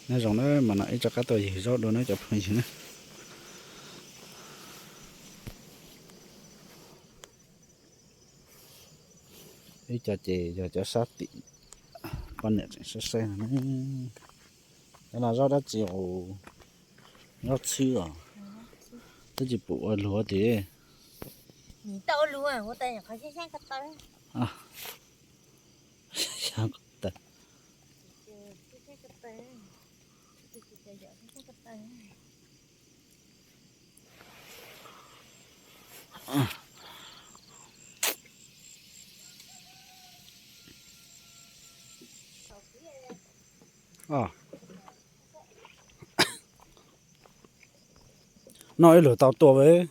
nó rồng nó mà nãy cho các tôi gì rót đồ nó chụp hình gì nữa đi cho chị cho sát tị con nhện sẽ xe nó cái là rót đã chiều rót chưa cái gì bộ lúa thì 你到路啊，我等下快先个到。à sao có tật 先个到，就是这样，先个到。à nói lửa tàu tua với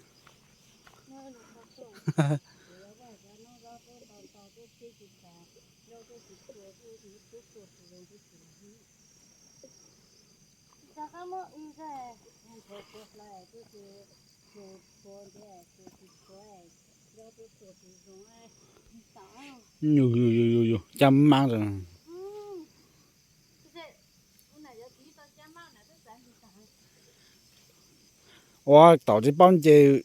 nhiều chăm mang rồi wow tàu chỉ bao nhiêu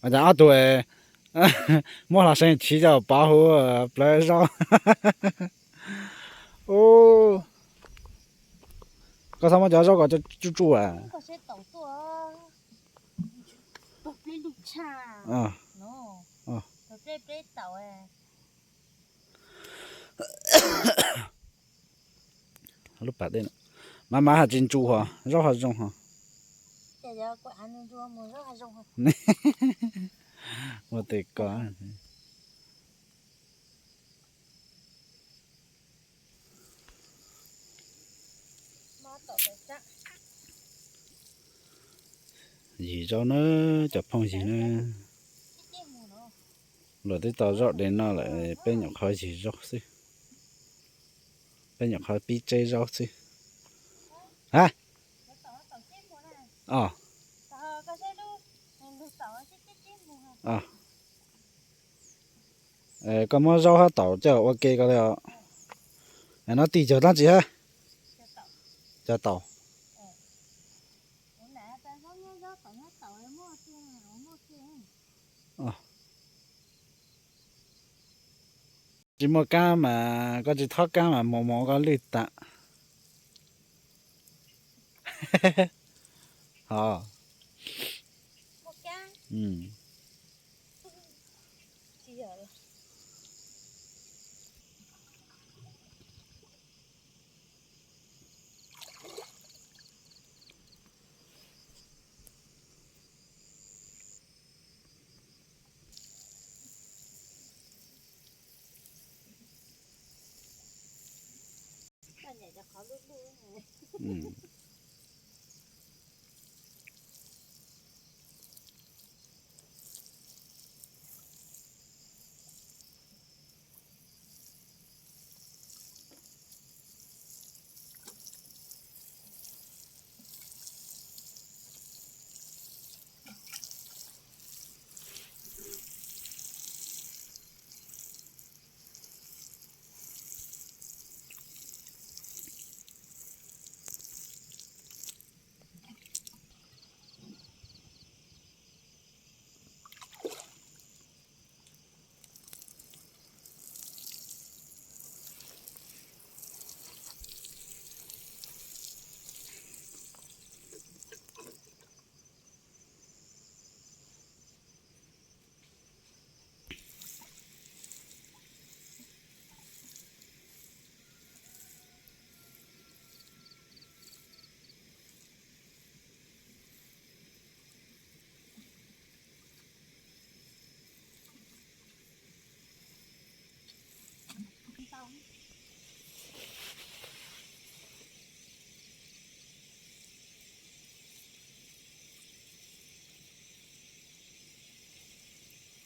à đã tuổi mua là sinh chỉ cho bảo hộ lại sao ô có sao mà cho sao có cho chú à có sẽ tàu tua, bắp lên lục cha, à no, à bắp lên tàu à, lúc bắt đây mà hạt chín chú hả rau hạt rong hả giờ giờ có ăn luôn chưa, mua rất là rong. một tí có Mà tàu phải chắc, gì cho nó chụp phong gì nữa cái mua nó, rồi tới tàu rót đến nó lại bên nhập khói gì rót xí bên nhập khói bí chế rót xí hả tàu chết mua này, ờ tàu có sẽ luôn, lúc tàu sẽ chết mua ha. ờ có mua rau hả tàu cho ok có được nó tì cho nó gì ha cho tàu ờ chỉ mua cá mà có chỉ thoát cá mà mò có lít tạ ờ ừ ừ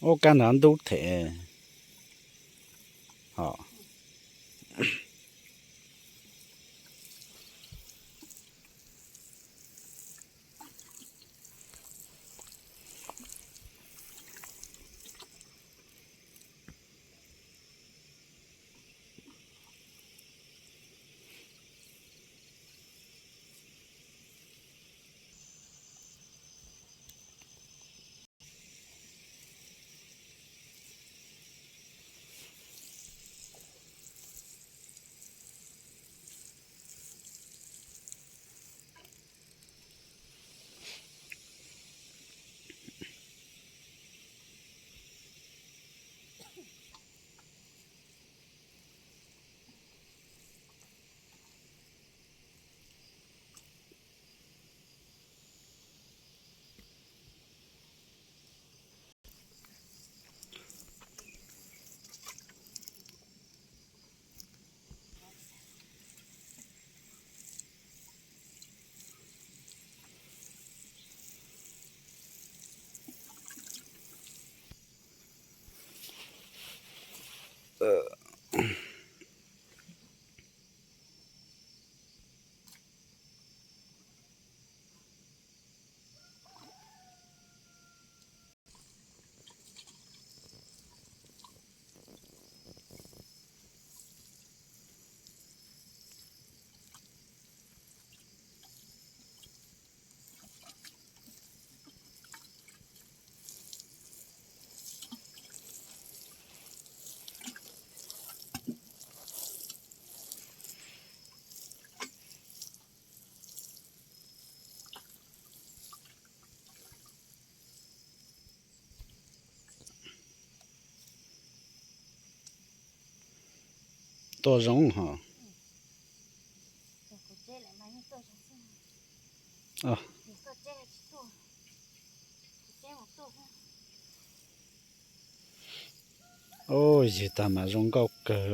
ô cá nó đủ thể họ to giống hả? Để cô chế lại máy tôi chẳng xem. À, Để tôi chế lại chị tôi. Cô chế một tôi không? ôi gì ta mà giống cao cỡ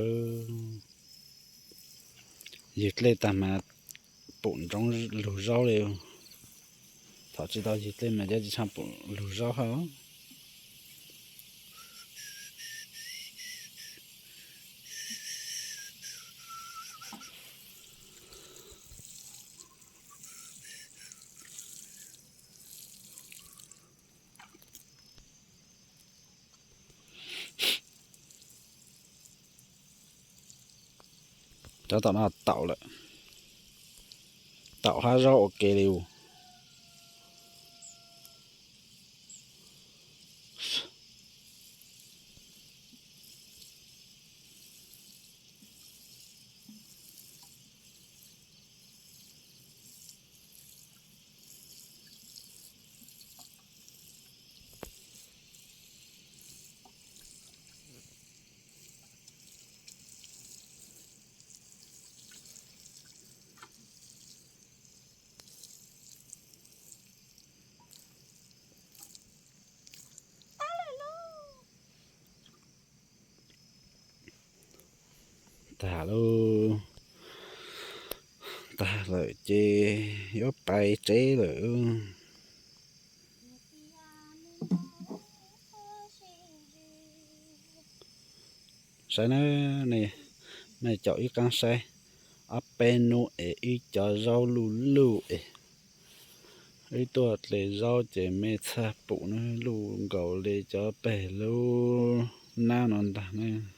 gì lên ta mà bụng trong lù rau đều thọ chỉ tao gì lên mà giờ chỉ sang bụng lù rau hả? Cho tao nó tạo lại tạo hai rau ok đều ta luôn ta lợi chê gió bay chế nữa sai nó này này chọn cái con sai apenu e ít cho rau lù lù e ấy tuột lệ rau chế mê cha phụ nó lù gầu lệ cho bể lù na non ta nè